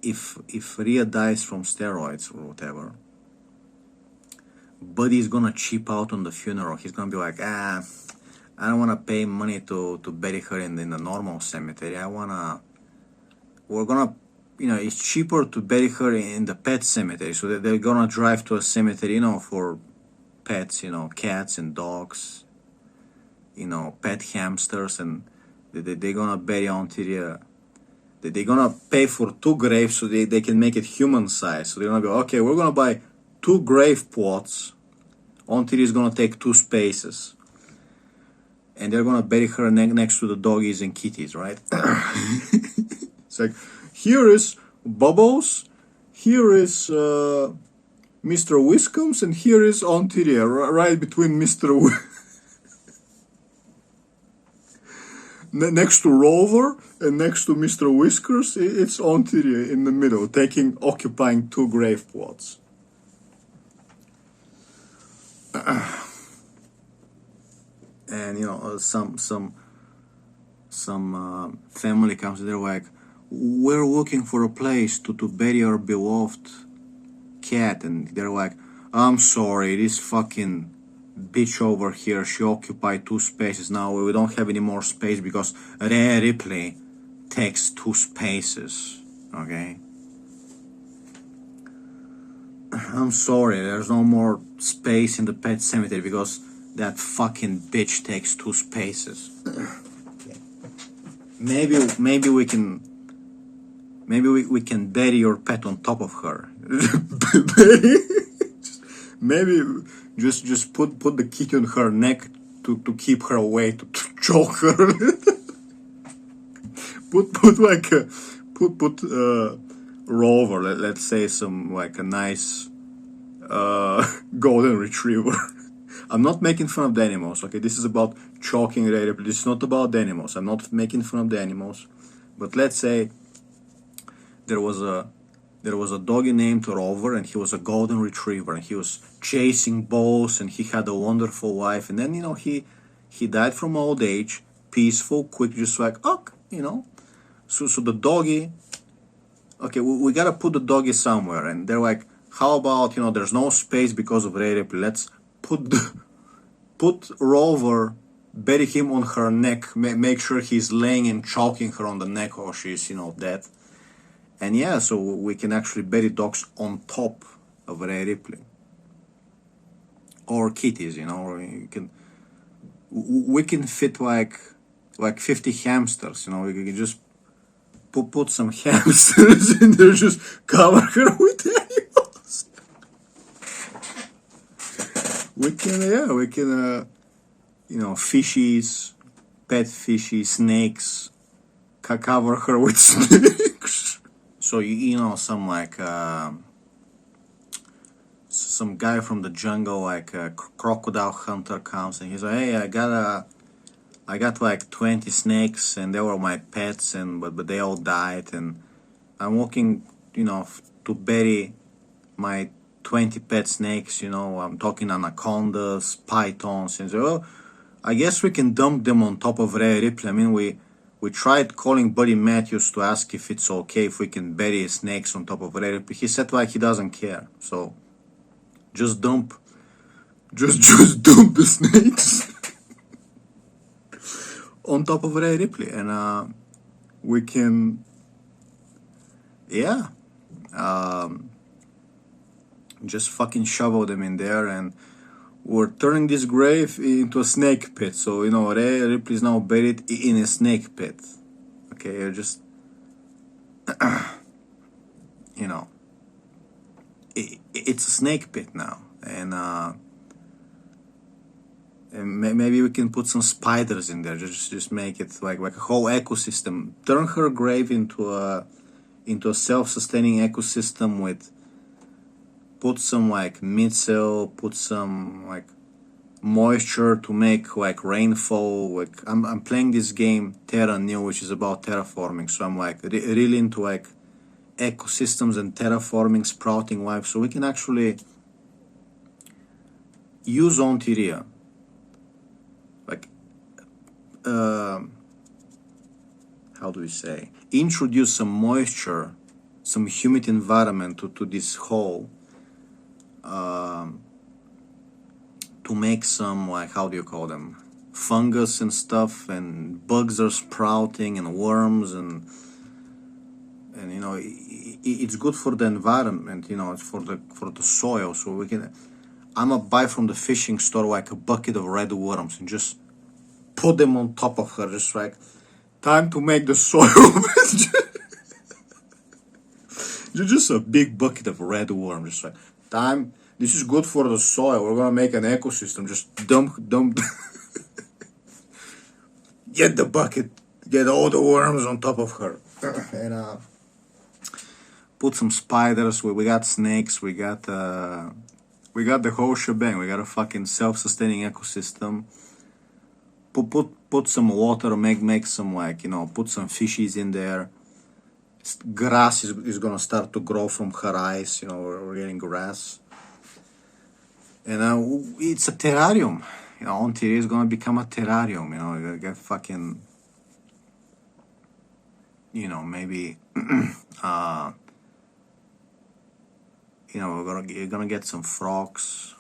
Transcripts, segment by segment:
if Rhea dies from steroids or whatever, Buddy's gonna cheap out on the funeral. He's gonna be like, I don't wanna pay money to bury her in the normal cemetery. We're gonna, it's cheaper to bury her in the pet cemetery. So they're gonna drive to a cemetery, for pets, cats and dogs, pet hamsters, and they're gonna bury Aunty Rhea. They're gonna pay for 2 graves so they can make it human size. So they're gonna go, okay, we're gonna buy 2 grave plots. Aunty Rhea is gonna take 2 spaces, and they're gonna bury her next to the doggies and kitties, right? It's like, here is Bubbles, here is Mr. Whiskums, and here is Aunty Rhea, right between Mr. Next to Rover and next to Mr. Whiskers, it's Aunty Rhea in the middle, occupying 2 grave plots. And some family comes and they're like, we're looking for a place to bury our beloved cat, and they're like, I'm sorry, this fucking bitch over here, she occupied 2 spaces. Now we don't have any more space because Rhea Ripley takes 2 spaces. Okay, I'm sorry, there's no more space in the pet cemetery because that fucking bitch takes 2 spaces. Maybe we can bury your pet on top of her. Maybe just put the kitty on her neck to keep her away, to choke her. put Rover, let's say some like a nice golden retriever. I'm not making fun of the animals, okay? This is about choking Rhea Ripley. This is not about the animals. I'm not making fun of the animals. But let's say there was a doggy named Rover, and he was a golden retriever, and he was chasing balls, and he had a wonderful life. And then he died from old age, peaceful, quick, just like So the doggy. Okay, we gotta put the doggy somewhere, and they're like, how about there's no space because of Rhea Ripley. Let's put Rover, bury him on her neck, make sure he's laying and choking her on the neck or she's dead. And yeah, so we can actually bury dogs on top of Rhea Ripley. Or kitties, or we can fit like 50 hamsters, we can just put some hamsters in there, just cover her with animals. We can fishies, pet fishies, snakes, cover her with snakes. So some like some guy from the jungle, like a crocodile hunter, comes and he's like, hey, I got like 20 snakes, and they were my pets, but they all died, and I'm looking to bury my 20 pet snakes. I'm talking anacondas, pythons, and so I guess we can dump them on top of Rhea Ripley. I mean, we tried calling Buddy Matthews to ask if it's okay if we can bury snakes on top of Rhea Ripley. He said like he doesn't care. So just dump the snakes on top of Rhea Ripley, and we can, just fucking shovel them in there, and we're turning this grave into a snake pit. So Rhea Ripley is now buried in a snake pit. Okay, you're just it's a snake pit now, and maybe we can put some spiders in there. Just make it like a whole ecosystem. Turn her grave into a self-sustaining ecosystem with. Put some like mid-cell, put some like moisture to make like rainfall. Like I'm playing this game Terra New, which is about terraforming. So I'm like really into like ecosystems and terraforming, sprouting life. So we can actually use Aunty Rhea. Like how do we say? Introduce some moisture some humid environment to this hole, um, to make some, like, how do you call them, fungus and stuff, and bugs are sprouting and worms, and it's good for the environment. It's for the soil. So I'm gonna buy from the fishing store like a bucket of red worms and just put them on top of her, just like, time to make the soil. Just a big bucket of red worm, just like, time. This is good for the soil. We're gonna make an ecosystem. Just dump. Get the bucket. Get all the worms on top of her, and put some spiders. We got snakes. We got the whole shebang. We got a fucking self-sustaining ecosystem. Put some water. Make some, like, put some fishies in there. Grass is gonna start to grow from her eyes. We're getting grass, and it's a terrarium. Aunty is gonna become a terrarium. You're gonna get fucking, maybe, you're gonna get some frogs,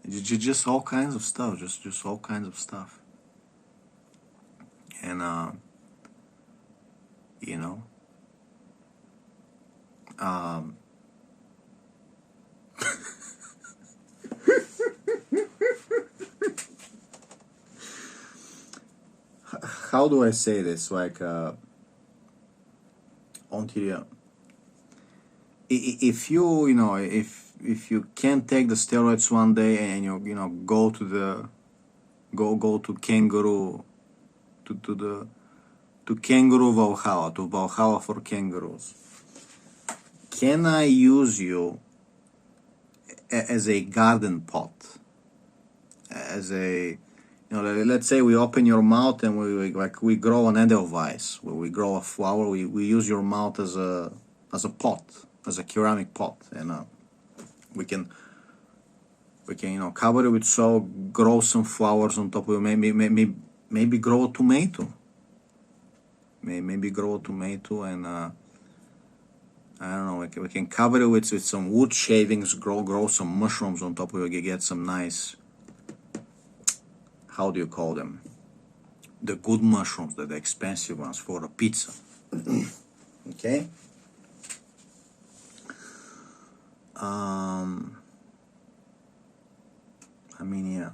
just all kinds of stuff, just all kinds of stuff, and you know, um, how do I say this? Like, Auntie, if if you can't take the steroids one day, and go to kangaroo, to kangaroo Valhalla, to Valhalla for kangaroos, can I use you as a garden pot, as a, let's say we open your mouth and we grow an edelweiss, where we grow a flower, we use your mouth as a pot, as a ceramic pot, and we can cover it with soil, grow some flowers on top of it, maybe grow a tomato, maybe grow a tomato, and I don't know, we can cover it with some wood shavings, grow some mushrooms on top of it, get some nice, how do you call them, the good mushrooms, the expensive ones for a pizza. Okay. I mean, yeah.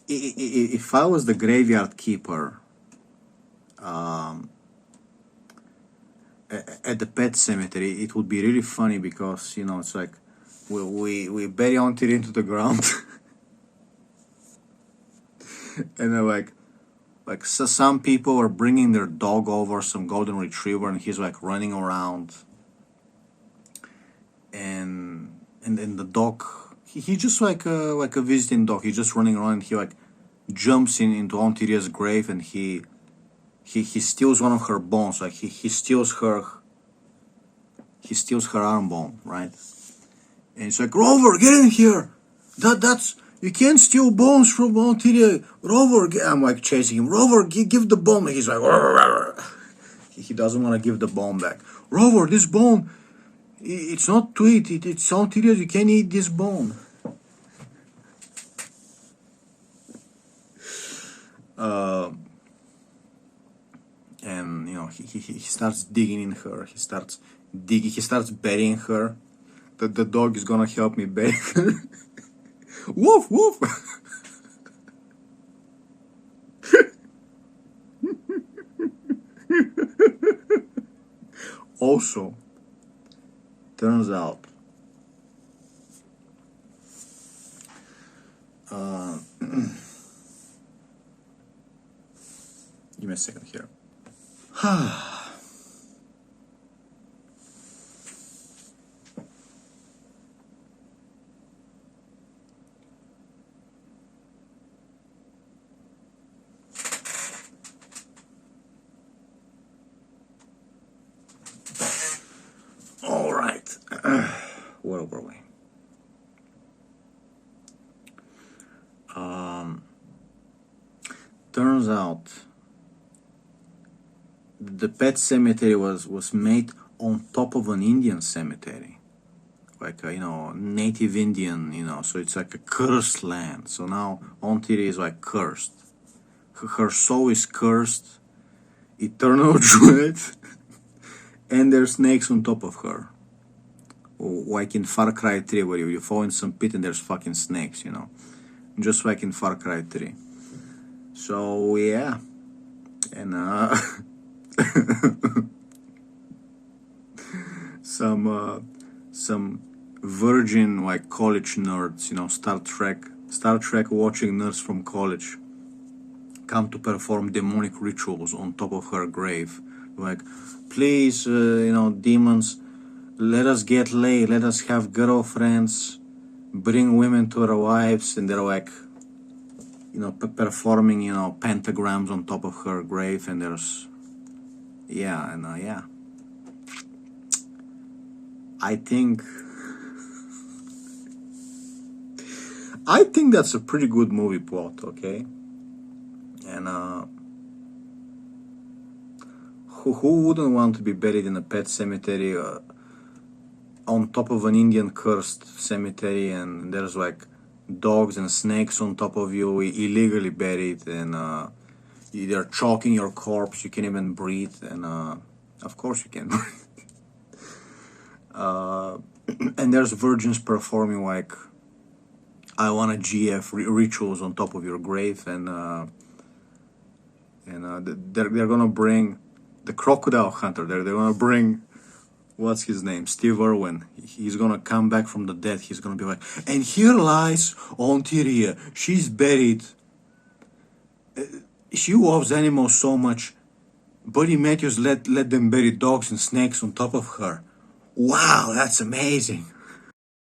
If I was the graveyard keeper, at the pet cemetery, it would be really funny, because it's like we bury Auntie into the ground, and then so some people are bringing their dog over, some golden retriever, and he's like running around, and then the dog, he just like a visiting dog. He's just running around, and he like jumps into Auntie's grave, and he steals one of her bones. Like he steals her arm bone, right? And it's like, Rover, get in here. That's you can't steal bones from Auntie. Rover, I'm like chasing him. Rover, give the bone. He's like, he doesn't want to give the bone back. Rover, this bone, it's not to eat. It's Auntie. You can't eat this bone. And he starts digging in her. He starts burying her. The dog is gonna help me bury her. Woof woof. Also, turns out, give me a second here. All right. Where were we? turns out the pet cemetery was made on top of an Indian cemetery, like a, native Indian, so it's like a cursed land. So now Auntie Rhea is like cursed. Her soul is cursed, eternal dread, and there's snakes on top of her. Like in Far Cry 3, where you fall in some pit and there's fucking snakes, just like in Far Cry 3. So yeah, and some virgin like college nerds, Star Trek watching nerds from college come to perform demonic rituals on top of her grave. Like, please, demons, let us get laid, let us have girlfriends, bring women to our wives, and they're like, performing, pentagrams on top of her grave, and there's, yeah. I think that's a pretty good movie plot, okay? And who wouldn't want to be buried in a pet cemetery on top of an Indian cursed cemetery, and there's like dogs and snakes on top of you, illegally buried, and they're choking your corpse, you can't even breathe, and of course you can breathe. And there's virgins performing like I want a GF rituals on top of your grave, and they're gonna bring the crocodile hunter. They're gonna bring, what's his name, Steve Irwin. He's gonna come back from the dead. He's gonna be like, and here lies Auntie Rhea. She's buried. She loves animals so much. Buddy Matthews let them bury dogs and snakes on top of her. Wow, that's amazing.